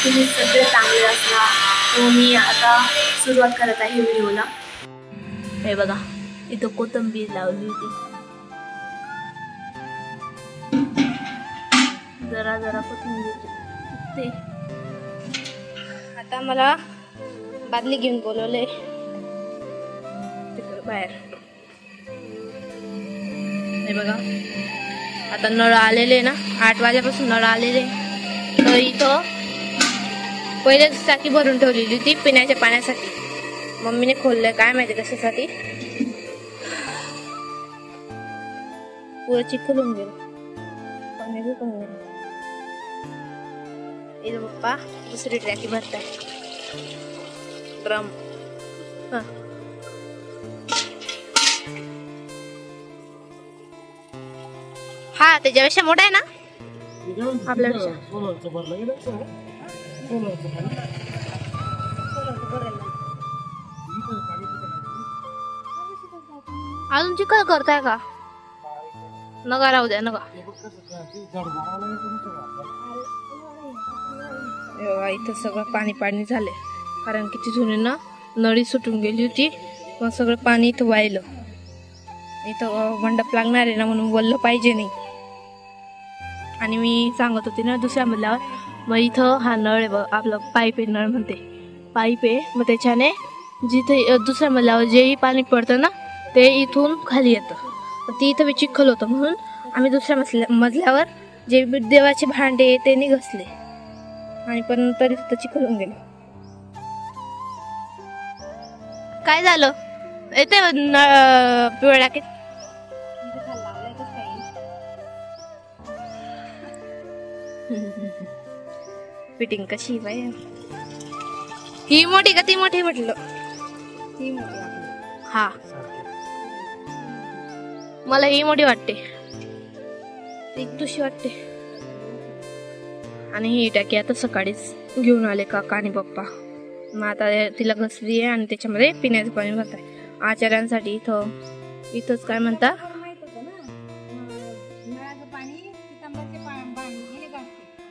तुम्ही सगळे चांगले असणार. तो मी आता सुरुवात करत आहे व्हिडिओला. हे बघा इथं कोथिंबीर लावली होती. जरा जरा कोथिंबीर ते. आता मला बादली घेऊन बोलवले तिकडे बाहेर. हे बघा आता नळ आलेले ना, 8 वाजल्यापासून नळ आलेले. तर इथं पहिलेच टाकी भरून ठेवलेली होती पिण्याच्या पाण्यासाठी. मम्मीने खोललंय काय माहिती कशासाठी. पुरं चिखल होऊन गेलं, पाणी बी कमी गेलं. इथं पप्पा दुसरी टाकी भरताय ड्रम. हा त्याच्यापेक्षा मोठा आहे ना आपल्यापेक्षा. अजून चिखल करताय का? नका राहू द्या नका. इथं सगळं पाणी पाणी झाले कारण किती जुने ना नळी सुटून गेली होती. मग सगळं पाणी इथं वाहिलं. इथं मंडप लागणार आहे ना म्हणून वल्ल पाहिजे नाही. आणि मी सांगत होते ना दुसऱ्या मजल्यावर. मग इथं हा नळ आहे बघ, आपलं पाईप आहे, नळ म्हणते पाईप आहे. मग त्याच्याने जिथे दुसऱ्या मजल्यावर जेही पाणी पडतं ना ते इथून खाली येतं. ती इथं बी चिखल होतं म्हणून आम्ही दुसऱ्या मजल्यावर जे देवाचे भांडे ते नाही घसले. आणि पण तरी सुद्धा चिखल होऊन गेले. काय झालं येते पिवळ्या टाकीत. फिटिंग कशी बाय. ही मोठी का ती मोठी म्हटलं. हा मला ही मोठी वाटते, ती तुशी वाटते. आणि ही टाकी आता सकाळीच घेऊन आले काका आणि पप्पा. मग आता तिला घसली आहे आणि त्याच्यामध्ये पिण्याचं पाणी भरत आहे आचार्यांसाठी. इथंच काय म्हणता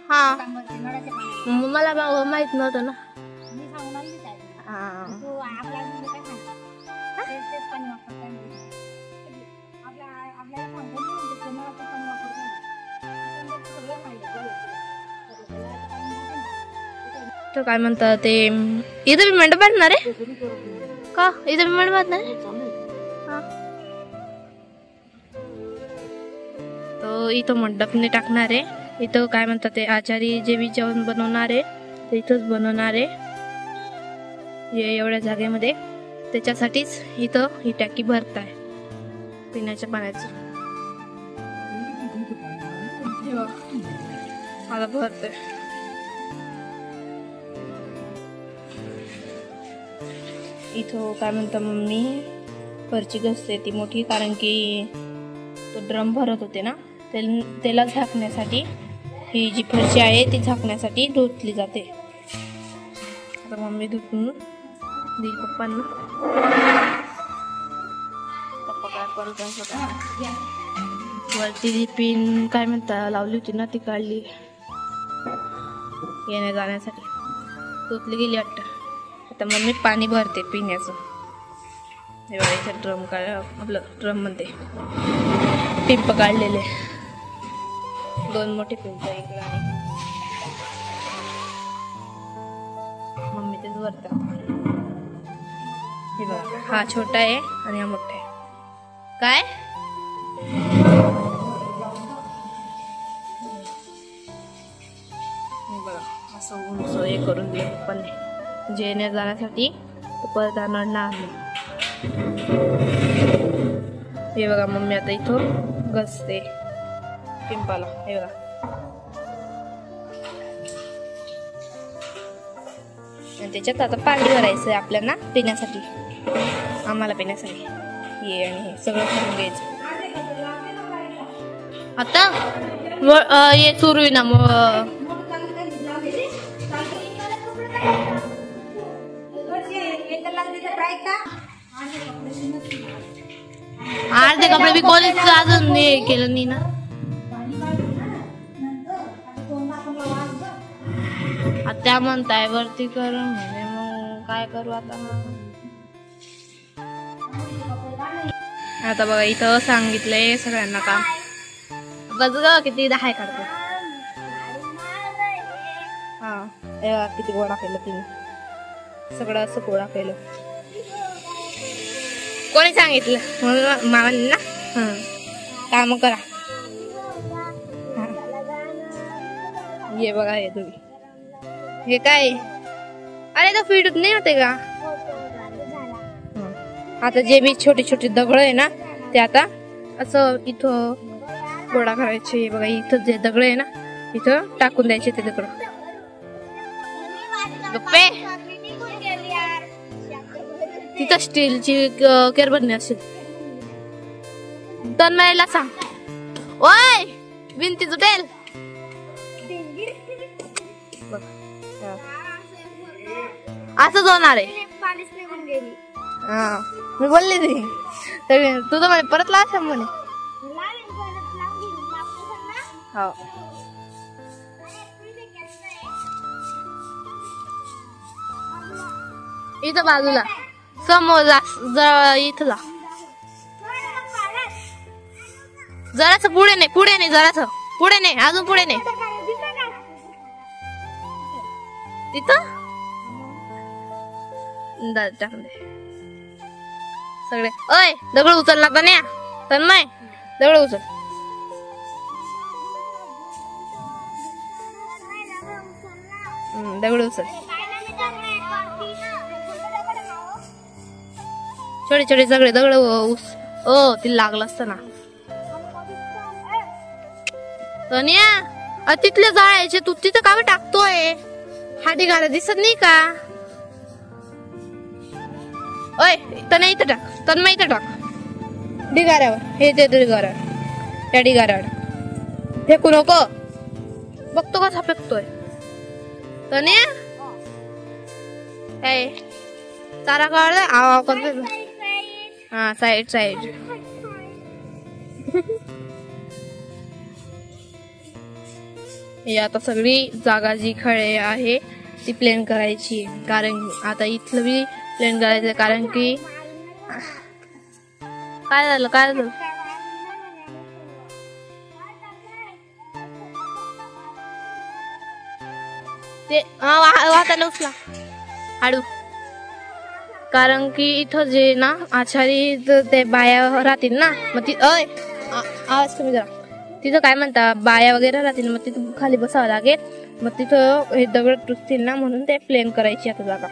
हा मला माहित नव्हतं ना. तर काय म्हणतात ते इथं बी मंडप बांधणार आहे का? इथं बी मंडप बांधणार आहे. तो इथं मंडपने टाकणार आहे. इथं काय म्हणतात ते आचारी जे बी जेवण बनवणार आहे ते इथंच बनवणार आहे एवढ्या जागेमध्ये. त्याच्यासाठीच इथं ही टाकी भरत आहे पिण्याच्या पाण्याची. मला भरतोय. इथं काय म्हणता मम्मी फरची घसते ती मोठी कारण की तो ड्रम भरत होते ना त्याला झाकण्यासाठी. ही जी फरशी आहे ती झाकण्यासाठी धुतली जाते. आता मम्मी धुतून देईल पप्पांना. पप्पा काय करत वरती जी पिन काय म्हणता लावली होती ना ती काढली येण्या जाण्यासाठी. धुतली गेली वाटतं. आता मम्मी पाणी भरते पिण्याचं. हे बघा इथं ड्रम आपलं ड्रम मध्ये पिंप काढलेले 2 मोठे पिंप इकडे आणि मम्मी तेच भरतात. हे बघा हा छोटा आहे आणि हा मोठा आहे. काय बघा असं उंच हे करून दिलं पप्पांनी जेण्या जाण्यासाठी. परत आणणार आहे. हे बघा मम्मी आता इथं घसते पिंपाला. हे बघा त्याच्यात आता पाणी भरायचं आहे आपल्याला पिण्यासाठी. आम्हाला पिण्यासाठी हे आणि हे सगळं करून घ्यायचं. आता हे सुरू आहे ना मग अर्धे कपडे बी कॉलेज अजून हे केलं नाही ना. आता त्या म्हणताय वरती कर म्हणे, मग काय करू आता. आता बघा इथं सांगितलंय सगळ्यांना काम. बस ग किती 10 काढतो. हा किती गोळा केलं तिने, सगळं असं गोळा केलं. कोणी सांगितलं? मामांनी ना. काम करा. ये बघा हे तुम्ही, हे काय? अरे तो फीड नाही होते का? आता जे बी छोटे छोटे दगड आहे ना, ते आता असं इथं गोळा करायचे. बघा इथं जे दगड आहे ना, इथं टाकून द्यायचे ते दगड. गप्पे तिथं स्टीलची केरबरणी असेल. तन्मयला सांग, ओय भिंती तुटेल. असंच होणार आहे. हा मी बोलले ते तुझं म्हणे परत लाव म्हणे. हो इथं बाजूला समोर इथला जरास पुढे नाही जरास पुढे नाही, अजून पुढे नाही. तिथं टाकून दे सगळे. ओय दगड उचलला तर नाही तन्मय, दगड उचल. दगड उचल. छोटे छोटे सगळे दगड ती लागलं असतं ना. तन्या तिथले जाळायचे, तू तिथं का टाकतोय? हा ढिगारा दिसत नाही का? ओय तन्या इथं टाक, तन्मय इथं टाक ढिगाऱ्यावर. हे ते ढिगाऱ्यावर, त्या ढिगाऱ्यावर फेकू नको. बघतो कसा फेकतोय तन्या. चारा काढ. हा साईड साईड. ही आता सगळी जागा जी खळे आहे ती प्लेन करायची, कारण आता इथलं बी प्लेन करायचं. कारण की काय झालं ते वाटायला उचला हाडू. कारण की इथं जे ना आचारी ते बाया राहतील ना, मग ती आवाज कमी जरा. तिथं काय म्हणता बाया वगैरे राहतील, मग तिथं खाली बसावं लागेल. मग तिथं हे दगड टुचतील ना, म्हणून ते प्लेन करायची आता जागा.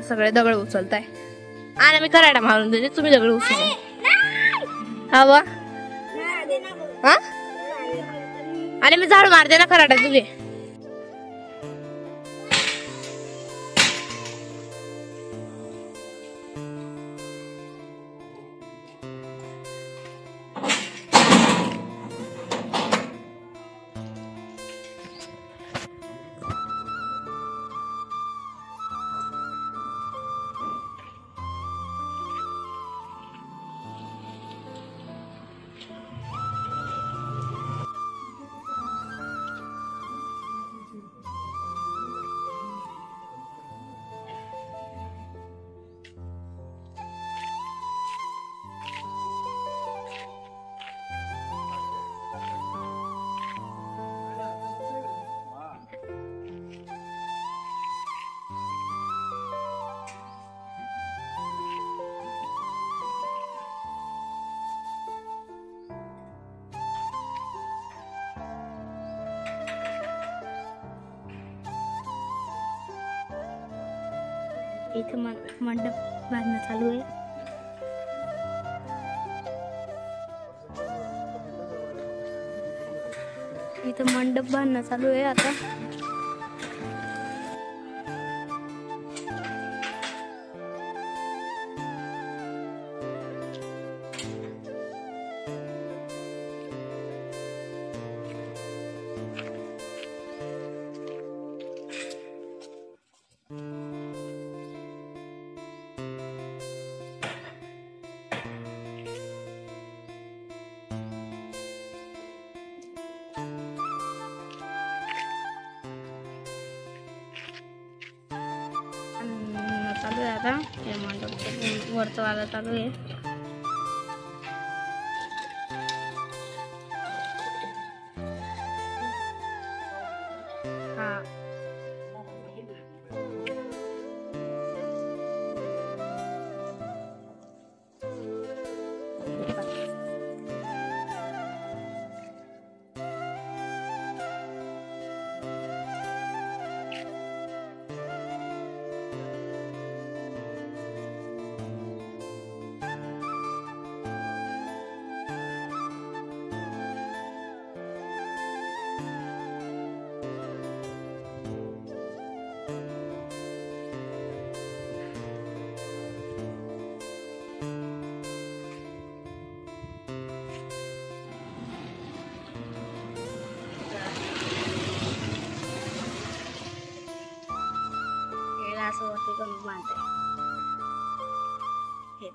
सगळे दगड उचलताय आणि मी कराडा मारून देते, तुम्ही दगड उचला. हवा हा आणि मी झाडू मारते ना कराडा तुझे. इथं मंडप बांधणं चालू आहे. इथं मंडप बांधणं चालू आहे आता. आहे आता हे मंडप वरचं वाला चालू आहे. हा असं वरती कमी बांधते हे.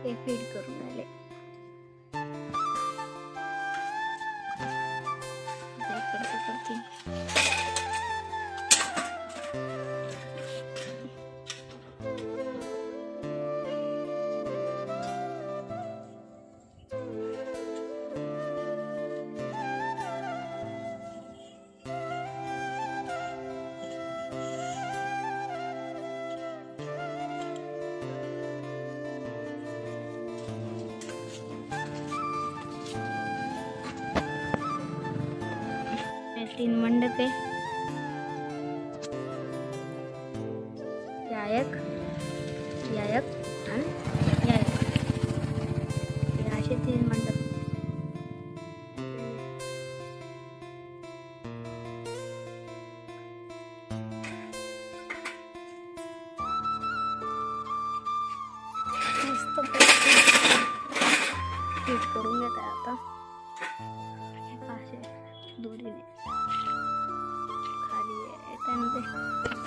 ते फीड करून आले. तीन मंडप आहे. यायक आणि यायक हे असे तीन मंडप. मस्त फिट करून घेत आहे आता असे दोरीने खाली येताना ते